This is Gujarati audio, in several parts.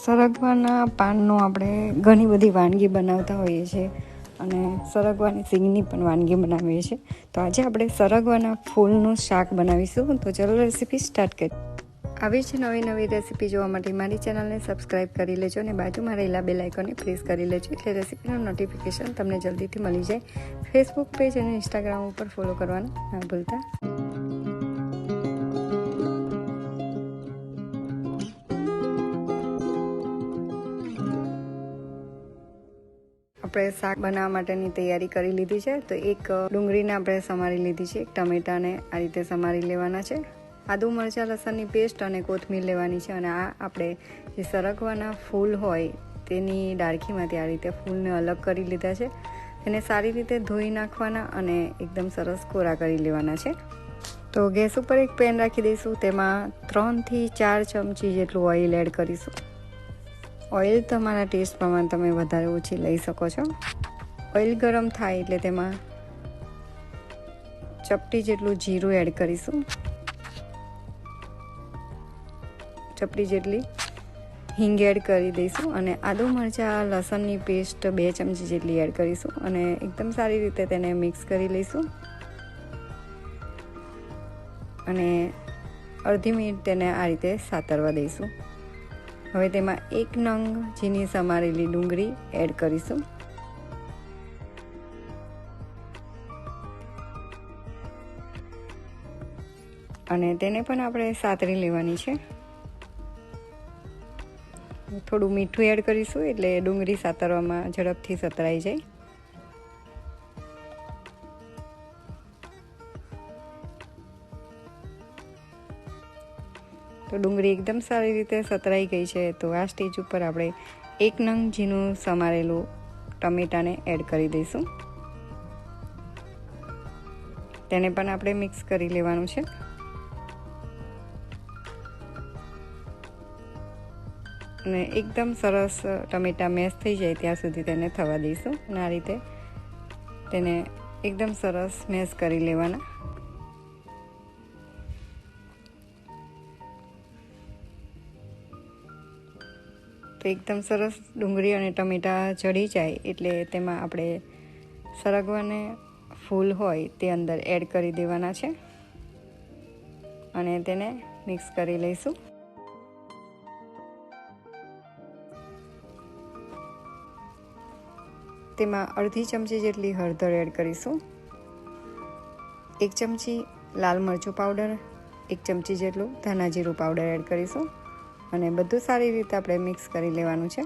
સરગવાના પાનનો આપણે ઘણી બધી વાનગી બનાવતા હોઈએ છીએ અને સરગવાની સિંગની પણ વાનગી બનાવીએ છીએ. તો આજે આપણે સરગવાના ફૂલનું શાક બનાવીશું. તો ચલો રેસીપી સ્ટાર્ટ કરીએ. આવી જ નવી નવી રેસીપી જોવા માટે મારી ચેનલને સબસ્ક્રાઈબ કરી લેજો અને બાજુમાં રહેલા બેલ આઇકોનને પ્રેસ કરી લેજો, એટલે રેસીપીનું નોટિફિકેશન તમને જલ્દીથી મળી જાય. ફેસબુક પેજ અને ઇન્સ્ટાગ્રામ ઉપર ફોલો કરવાનું ના ભૂલતા. આપણે શાક બનાવવા માટેની તૈયારી કરી લીધી છે. તો એક ડુંગળીને આપણે સમારી લીધી છે, એક ટમેટાને આ રીતે સમારી લેવાના છે, આદુ મરચાં લસણની પેસ્ટ અને કોથમીર લેવાની છે. અને આ આપણે જે સરગવાના ફૂલ હોય તેની ડાળખીમાંથી આ રીતે ફૂલને અલગ કરી લીધા છે. એને સારી રીતે ધોઈ નાખવાના અને એકદમ સરસ કોરા કરી લેવાના છે. તો ગેસ ઉપર એક પેન રાખી દઈશું, તેમાં 3 થી 4 ચમચી જેટલું ઓઇલ એડ કરીશું. ઓઇલ તમારા ટેસ્ટ પ્રમાણે તમે વધારે ઓછી લઈ શકો છો. ઓઇલ ગરમ થાય એટલે તેમાં ચપટી જેટલું જીરું એડ કરીશું, ચપટી જેટલી હિંગ એડ કરી દઈશું અને આદુ મરચાં લસણની પેસ્ટ 2 ચમચી જેટલી એડ કરીશું અને એકદમ સારી રીતે તેને મિક્સ કરી લઈશું અને અડધી મિનિટ તેને આ રીતે સાતરવા દઈશું. હવે તેમાં 1 નંગ ઝીણી સમારેલી ડુંગળી એડ કરીશું અને તેને પણ આપણે સાતરી લેવાની છે. થોડું મીઠું એડ કરીશું એટલે ડુંગળી સાતરવામાં ઝડપથી સતરાઈ જાય. તો ડુંગળી એકદમ સારી રીતે સતરાઈ ગઈ છે. તો આ સ્ટેજ ઉપર આપણે 1 નંગ ઝીણું સમારેલું ટમેટાને એડ કરી દઈશું. તેને પણ આપણે મિક્સ કરી લેવાનું છે અને એકદમ સરસ ટમેટા મેશ થઈ જાય ત્યાં સુધી તેને થવા દઈશું. અને આ રીતે તેને એકદમ સરસ મેશ કરી લેવાના. તો એકદમ સરસ ડુંગળી અને ટમેટા ચડી જાય એટલે તેમાં આપણે સરગવાને ફૂલ હોય તે અંદર એડ કરી દેવાના છે અને તેને મિક્સ કરી લઈશું. તેમાં અડધી ચમચી જેટલી હળદર એડ કરીશું, 1 ચમચી લાલ મરચું પાવડર, 1 ચમચી જેટલું ધાણા જીરું પાવડર એડ કરીશું અને બધું સારી રીતે આપણે મિક્સ કરી લેવાનું છે.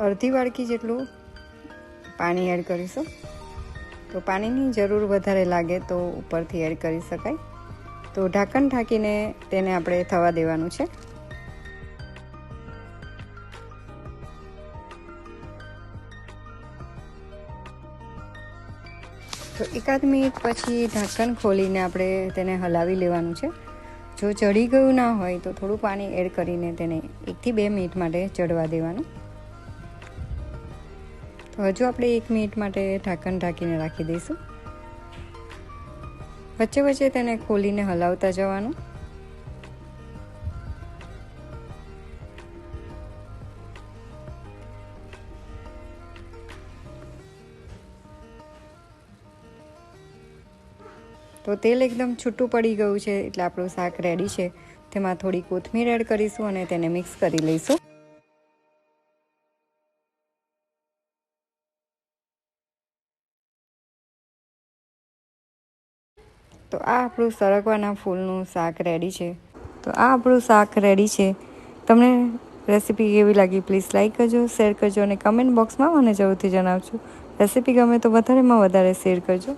અડધી વાડકી જેટલું પાણી એડ કરીશું. તો પાણીની જરૂર વધારે લાગે તો ઉપરથી એડ કરી શકાય. તો ઢાંકણ ઢાંકીને તેને આપણે થવા દેવાનું છે. તો 1 મિનિટ પછી ઢાંકણ ખોલીને આપણે તેને હલાવી લેવાનું છે. જો ચડી ગયું ના હોય તો થોડું પાણી એડ કરીને તેને 1 થી 2 મિનિટ માટે ચડવા દેવાનું. તો હજુ આપણે 1 મિનિટ માટે ઢાંકણ ઢાંકીને રાખી દઈશું. વચ્ચે વચ્ચે તેને ખોલીને હલાવતા જવાનું. તો તેલ એકદમ છૂટું પડી ગયું છે એટલે આપણું શાક રેડી છે. તેમાં થોડી કોથમીર એડ કરીશું અને તેને મિક્સ કરી લઈશું. તો આ આપણું સરગવાના ફૂલનું શાક રેડી છે. તમને રેસીપી કેવી લાગી પ્લીઝ લાઈક કરજો, શેર કરજો અને કમેન્ટ બોક્સમાં મને જરૂરથી જણાવજો. રેસીપી ગમે તો વધારેમાં વધારે શેર કરજો.